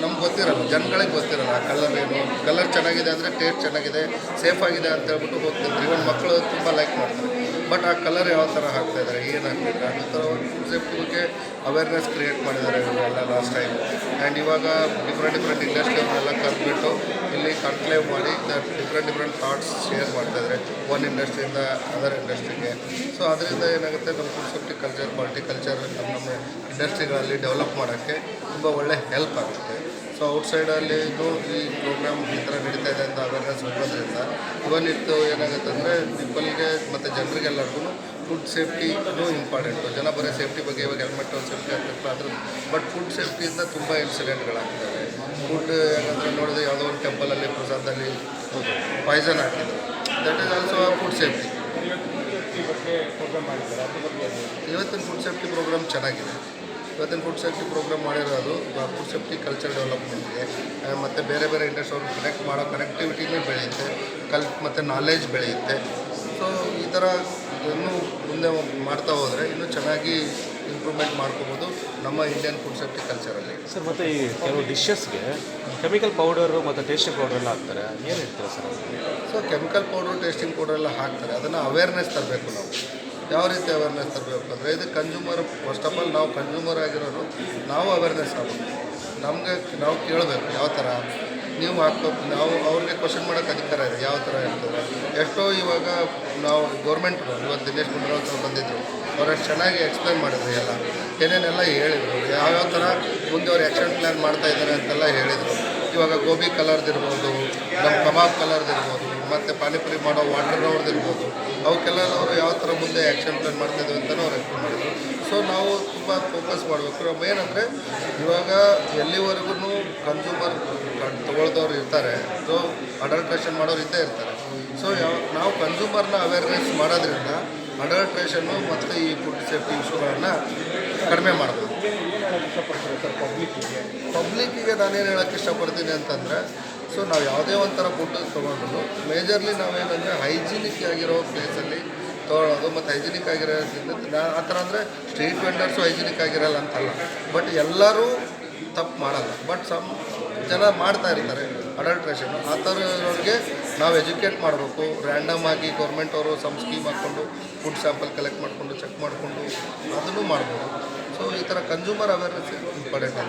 ನಮ್ಗೆ ಗೊತ್ತಿರಲ್ಲ, ಜನಗಳಿಗೆ ಗೊತ್ತಿರಲ್ಲ ಆ ಕಲರ್ ಏನು, ಕಲರ್ ಚೆನ್ನಾಗಿದೆ ಅಂದರೆ ಟೇಸ್ಟ್ ಚೆನ್ನಾಗಿದೆ, ಸೇಫ್ ಆಗಿದೆ ಅಂತ ಹೇಳ್ಬಿಟ್ಟು ಹೋಗ್ತಿರ್ತಾರೆ. ಇವನ್ ಮಕ್ಕಳು ತುಂಬ ಲೈಕ್ ಮಾಡ್ತಾರೆ. ಬಟ್ ಆ ಕಲರ್ ಯಾವ ಥರ ಹಾಕ್ತಾಯಿದ್ದಾರೆ, ಏನು ಹಾಕ್ತಿದ್ದಾರೆ, ಆ ಥರ ಫುಡ್ ಸೇಫ್ಟಿ ಬಗ್ಗೆ ಅವೇರ್ನೆಸ್ ಕ್ರಿಯೇಟ್ ಮಾಡಿದ್ದಾರೆ ಇವರೆಲ್ಲ ಲಾಸ್ಟ್ ಟೈಮ್. ಆ್ಯಂಡ್ ಇವಾಗ ಡಿಫ್ರೆಂಟ್ ಇಂಡಸ್ಟ್ರಿಯವ್ರನ್ನೆಲ್ಲ ಕರೆದ್ಬಿಟ್ಟು ಇಲ್ಲಿ ಕನ್ಕ್ಲೇವ್ ಮಾಡಿ ಡಿಫ್ರೆಂಟ್ ಥಾಟ್ಸ್ ಶೇರ್ ಮಾಡ್ತಾಯಿದ್ದಾರೆ ಒನ್ ಇಂಡಸ್ಟ್ರಿಯಿಂದ ಅದರ್ ಇಂಡಸ್ಟ್ರಿಗೆ. ಸೊ ಅದರಿಂದ ಏನಾಗುತ್ತೆ, ನಮ್ಮ ಫುಡ್ ಸೇಫ್ಟಿ ಕಲ್ಚರ್, ಹಾರ್ಟಿಕಲ್ಚರ್ ನಮ್ಮ ಇಂಡಸ್ಟ್ರಿಗಳಲ್ಲಿ ಡೆವಲಪ್ ಮಾಡೋಕ್ಕೆ ತುಂಬ ಒಳ್ಳೆ ಹೆಲ್ಪ್ ಆಗುತ್ತೆ. ಸೊ ಔಟ್ಸೈಡಲ್ಲಿನೂ ಈ ಪ್ರೋಗ್ರಾಮ್ ಈ ಥರ ನಡೀತಾ ಇದೆ ಅಂತ ಅವೇರ್ನೆಸ್ ಹೋಗೋದ್ರಿಂದ ಇವನ್ ಇತ್ತು ಏನಾಗುತ್ತೆ ಅಂದರೆ ಪೀಪಲ್ಗೆ ಮತ್ತು ಜನರಿಗೆಲ್ಲರಿಗೂ ಫುಡ್ ಸೇಫ್ಟಿನೂ ಇಂಪಾರ್ಟೆಂಟು. ಜನ ಬರೀ ಸೇಫ್ಟಿ ಬಗ್ಗೆ ಇವಾಗ ಹೆಲ್ಮೆಟ್ ಸೇಫ್ಟಿ ಆಗ್ತಿತ್ತು ಅದ್ರ, ಬಟ್ ಫುಡ್ ಸೇಫ್ಟಿಯಿಂದ ತುಂಬ ಇನ್ಸಿಡೆಂಟ್ಗಳಾಗ್ತವೆ. ಫುಡ್ ಯಾಕಂದರೆ ನೋಡಿದ್ರೆ ಯಾವುದೋ ಒಂದು ಟೆಂಪಲಲ್ಲಿ ಪ್ರಸಾದದಲ್ಲಿ ಪಾಯ್ಸನ್ ಹಾಕಿದ್ರು, that is also food safety. ಇವತ್ತಿನ ಫುಡ್ ಸೇಫ್ಟಿ ಪ್ರೋಗ್ರಾಮ್ ಚೆನ್ನಾಗಿದೆ. ಇವತ್ತಿನ ಫುಡ್ ಸೇಫ್ಟಿ ಪ್ರೋಗ್ರಾಮ್ ಮಾಡಿರೋದು ಫುಡ್ ಸೇಫ್ಟಿ ಕಲ್ಚರ್ ಡೆವಲಪ್ಮೆಂಟ್ಗೆ ಮತ್ತು ಬೇರೆ ಇಂಡಸ್ಟ್ರಿ ಅವ್ರಿಗೆ ಕನೆಕ್ಟ್ ಮಾಡೋ ಕನೆಕ್ಟಿವಿಟಿನೇ ಬೆಳೆಯುತ್ತೆ, ಮತ್ತು ನಾಲೆಜ್ ಬೆಳೆಯುತ್ತೆ. ಸೊ ಈ ಥರ ಇನ್ನೂ ಮುಂದೆ ಮಾಡ್ತಾ ಹೋದರೆ ಇನ್ನೂ ಚೆನ್ನಾಗಿ ಇಂಪ್ರೂವ್ಮೆಂಟ್ ಮಾಡ್ಕೋಬೋದು ನಮ್ಮ ಇಂಡಿಯನ್ ಫುಡ್ ಸೇಫ್ಟಿ ಕಲ್ಚರಲ್ಲಿ. ಸರ್, ಮತ್ತು ಈ ಕೆಲವು ಡಿಶಸ್ಗೆ ಕೆಮಿಕಲ್ ಪೌಡರು ಮತ್ತು ಟೇಸ್ಟಿಂಗ್ ಪೌಡ್ರೆಲ್ಲ ಹಾಕ್ತಾರೆ, ಏನು ಹೇಳ್ತೀರಾ sir? So chemical powder, tasting ಪೌಡ್ರೆಲ್ಲ ಹಾಕ್ತಾರೆ. ಅದನ್ನು ಅವೇರ್ನೆಸ್ ತರಬೇಕು ನಾವು. ಯಾವ ರೀತಿ ಅವೇರ್ನೆಸ್ ತರಬೇಕು ಅಂದರೆ, ಇದು ಕನ್ಸ್ಯೂಮರ್, ಫಸ್ಟ್ ಆಫ್ ಆಲ್ ನಾವು ಕನ್ಸ್ಯೂಮರ್ ಆಗಿರೋರು ನಾವು ಅವೇರ್ನೆಸ್ ಆಗಬೇಕು. ನಮಗೆ ನಾವು ಕೇಳಬೇಕು ಯಾವ ಥರ ನೀವು ಹಾಕ್ಬೇಕು. ನಾವು ಅವ್ರಿಗೆ ಕ್ವಶನ್ ಮಾಡೋಕ್ಕೆ ಅಧಿಕಾರ ಇದೆ, ಯಾವ ಥರ ಇರ್ತದೆ. ಎಷ್ಟೋ ಇವಾಗ ನಾವು ಗೌರ್ಮೆಂಟ್ರು ಇವತ್ತು ದಿನೇಶ್ ಗುಂಡೂರಾವ್ ಅವರು ಬಂದಿದ್ದರು, ಅವ್ರು ಅಷ್ಟು ಚೆನ್ನಾಗಿ ಎಕ್ಸ್ಪ್ಲೈನ್ ಮಾಡಿದ್ರು, ಎಲ್ಲ ಏನೇನೆಲ್ಲ ಹೇಳಿದರು, ಯಾವ್ಯಾವ ಥರ ಮುಂದೆ ಅವ್ರು ಆ್ಯಕ್ಷನ್ ಪ್ಲ್ಯಾನ್ ಮಾಡ್ತಾಯಿದ್ದಾರೆ ಅಂತೆಲ್ಲ ಹೇಳಿದರು. ಇವಾಗ ಗೋಬಿ ಕಲರ್ದಿರ್ಬೋದು, ನಮ್ಮ ಕಬಾಬ್ ಕಲರ್ದಿರ್ಬೋದು, ಮತ್ತು ಪಾನಿಪುರಿ ಮಾಡೋ ವಾಟರ್ ಅವ್ರದ್ದಿರ್ಬೋದು, ಅವಕ್ಕೆಲ್ಲ ಅವರು ಯಾವ ಥರ ಮುಂದೆ ಆ್ಯಕ್ಷನ್ ಪ್ಲ್ಯಾನ್ ಮಾಡ್ತಾಯಿದ್ವಿ ಅಂತಲೂ ಅವ್ರು ಎಕ್ಸ್ಪ್ಲೇನ್ ಮಾಡಿದ್ರು. ಸೊ ನಾವು ತುಂಬ ಫೋಕಸ್ ಮಾಡಬೇಕು. ನಾವು ಏನಂದರೆ ಇವಾಗ ಎಲ್ಲಿವರೆಗೂ ಕನ್ಸ್ಯೂಮರ್ ತೊಗೊಳ್ದವ್ರು ಇರ್ತಾರೆ, ಸೊ ಅಡಲ್ಟ್ರೇಷನ್ ಮಾಡೋರು ಇದ್ದೇ ಇರ್ತಾರೆ. ಸೊ ನಾವು ಕನ್ಸ್ಯೂಮರ್ನ ಅವೇರ್ನೆಸ್ ಮಾಡೋದ್ರಿಂದ ಅಡಲ್ಟ್ರೇಷನ್ನು ಮತ್ತು ಈ ಫುಡ್ ಸೇಫ್ಟಿ ಇಶ್ಯೂಗಳನ್ನು ಕಡಿಮೆ ಮಾಡ್ಬೋದು. ಪಬ್ಲಿಕ್ಕಿಗೆ ನಾನೇನು ಹೇಳೋಕ್ಕೆ ಇಷ್ಟಪಡ್ತೀನಿ ಅಂತಂದರೆ, ಸೊ ನಾವು ಯಾವುದೇ ಒಂಥರ ಫುಡ್ ತೊಗೊಂಡ್ರು ಮೇಜರ್ಲಿ ನಾವೇನಂದರೆ ಹೈಜಿನಿಕ್ ಆಗಿರೋ ಪ್ಲೇಸಲ್ಲಿ ತೊಗೊಳ್ಳೋದು. ಮತ್ತು ಹೈಜಿನಿಕ್ ಆಗಿರೋದ್ರಿಂದ ಆ ಥರ ಅಂದರೆ ಸ್ಟ್ರೀಟ್ ವೆಂಡರ್ಸು ಹೈಜಿನಿಕ್ ಆಗಿರಲ್ಲ ಅಂತಲ್ಲ, ಬಟ್ ಎಲ್ಲರೂ ತಪ್ಪು ಮಾಡಲ್ಲ. ಬಟ್ ಸಮ್ ಜನ ಮಾಡ್ತಾ ಇರ್ತಾರೆ ಅಡಲ್ಟ್ರೇಷನ್ನು. ಆ ಥರವ್ರಿಗೆ ನಾವು ಎಜುಕೇಟ್ ಮಾಡಬೇಕು. ರ್ಯಾಂಡಮ್ ಆಗಿ ಗೌರ್ಮೆಂಟ್ ಅವರು ಸಮ್ ಸ್ಕೀಮ್ ಹಾಕ್ಕೊಂಡು ಫುಡ್ ಸ್ಯಾಂಪಲ್ ಕಲೆಕ್ಟ್ ಮಾಡಿಕೊಂಡು ಚೆಕ್ ಮಾಡಿಕೊಂಡು ಅದನ್ನು ಮಾಡ್ಬೋದು. ಸೊ ಈ ಥರ ಕನ್ಸ್ಯೂಮರ್ ಅವೇರ್ನೆಸ್ ಇಂಪಾರ್ಟೆಂಟ್.